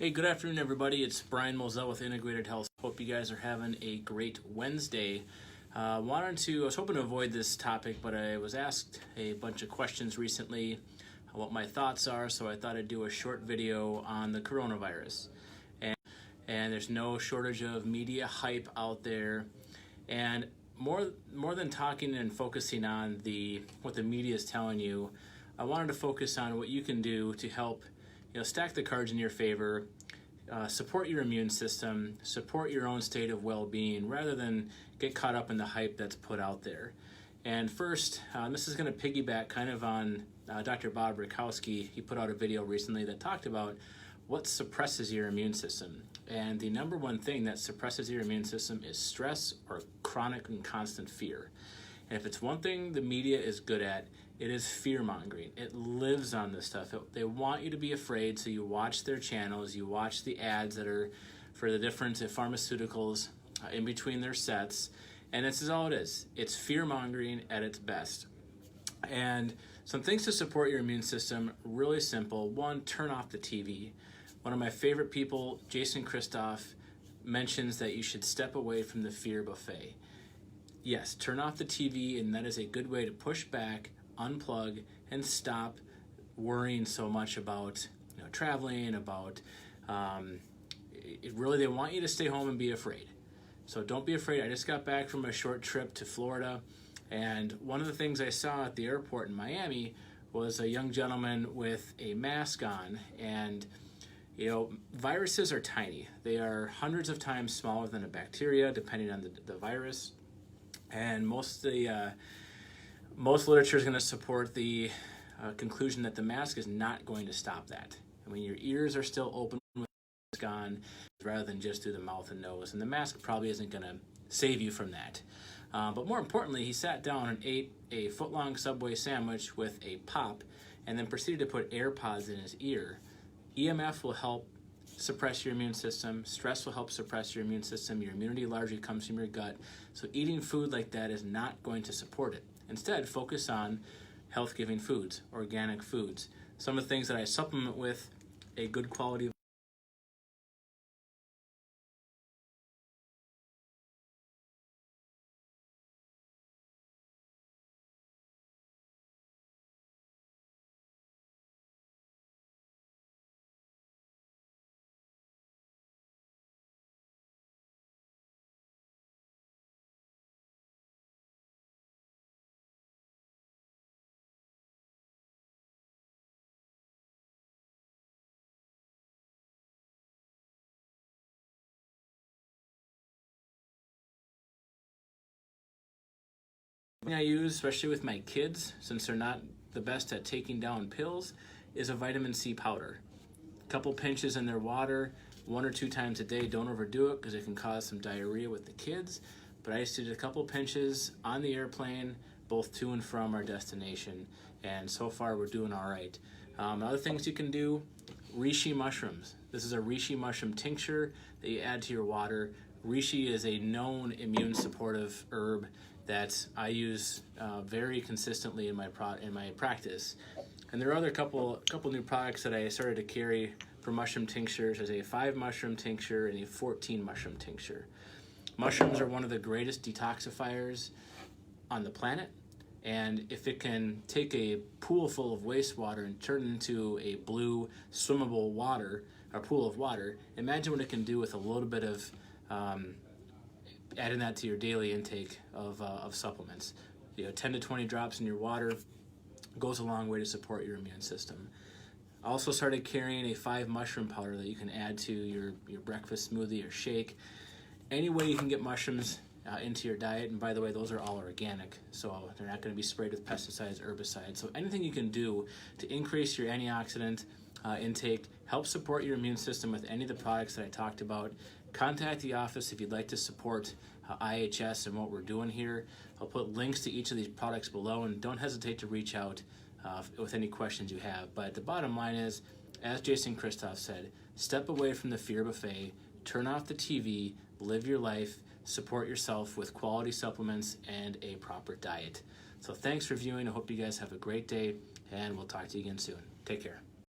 Hey, good afternoon, everybody. It's Brian Moselle with Integrated Health. Hope you guys are having a great Wednesday. I was hoping to avoid this topic, but I was asked a bunch of questions recently what my thoughts are, so I thought I'd do a short video on the coronavirus. And there's no shortage of media hype out there. And more than talking and focusing on what the media is telling you, I wanted to focus on what you can do to help stack the cards in your favor, support your immune system, support your own state of well-being, rather than get caught up in the hype that's put out there. And first, this is going to piggyback kind of on Dr. Bob Rakowski. He put out a video recently that talked about what suppresses your immune system. And the number one thing that suppresses your immune system is stress or chronic and constant fear. And if it's one thing the media is good at, it is fear-mongering. It lives on this stuff. They want you to be afraid, so you watch their channels, you watch the ads that are for the different pharmaceuticals in between their sets, and this is all it is. It's fear-mongering at its best. And some things to support your immune system, really simple. One, turn off the TV. One of my favorite people, Jason Christoff, mentions that you should step away from the fear buffet. Yes, turn off the TV, and that is a good way to push back, unplug, and stop worrying so much about traveling, about really they want you to stay home and be afraid. So don't be afraid. I just got back from a short trip to Florida, and one of the things I saw at the airport in Miami was a young gentleman with a mask on. And viruses are tiny. They are hundreds of times smaller than a bacteria, depending on the virus. And most literature is going to support the conclusion that the mask is not going to stop that. I mean, your ears are still open with the mask on rather than just through the mouth and nose. And the mask probably isn't going to save you from that. But more importantly, he sat down and ate a foot-long Subway sandwich with a pop and then proceeded to put AirPods in his ear. EMF will help suppress your immune system. Stress will help suppress your immune system. Your immunity largely comes from your gut. So eating food like that is not going to support it. Instead, focus on health-giving foods, organic foods. Some of the things that I supplement with a good quality thing I use, especially with my kids, since they're not the best at taking down pills, is a vitamin C powder. A couple pinches in their water, 1 or 2 times a day. Don't overdo it because it can cause some diarrhea with the kids. But I used to do a couple pinches on the airplane, both to and from our destination, and so far we're doing all right. Other things you can do, reishi mushrooms. This is a reishi mushroom tincture that you add to your water. Reishi is a known immune supportive herb that I use very consistently in my practice. And there are other couple new products that I started to carry for mushroom tinctures. There's a 5 mushroom tincture and a 14 mushroom tincture. Mushrooms are one of the greatest detoxifiers on the planet, and if it can take a pool full of wastewater and turn it into a blue swimmable water, or pool of water, imagine what it can do with a little bit of adding that to your daily intake of supplements. 10 to 20 drops in your water goes a long way to support your immune system. I also started carrying a 5 mushroom powder that you can add to your breakfast smoothie or shake. Any way you can get mushrooms into your diet, and by the way, those are all organic, so they're not going to be sprayed with pesticides, herbicides. So anything you can do to increase your antioxidant intake, help support your immune system with any of the products that I talked about. Contact the office if you'd like to support IHS and what we're doing here. I'll put links to each of these products below, and don't hesitate to reach out with any questions you have. But the bottom line is, as Jason Christoff said, step away from the fear buffet, turn off the TV, live your life, support yourself with quality supplements and a proper diet. So thanks for viewing. I hope you guys have a great day, and we'll talk to you again soon. Take care.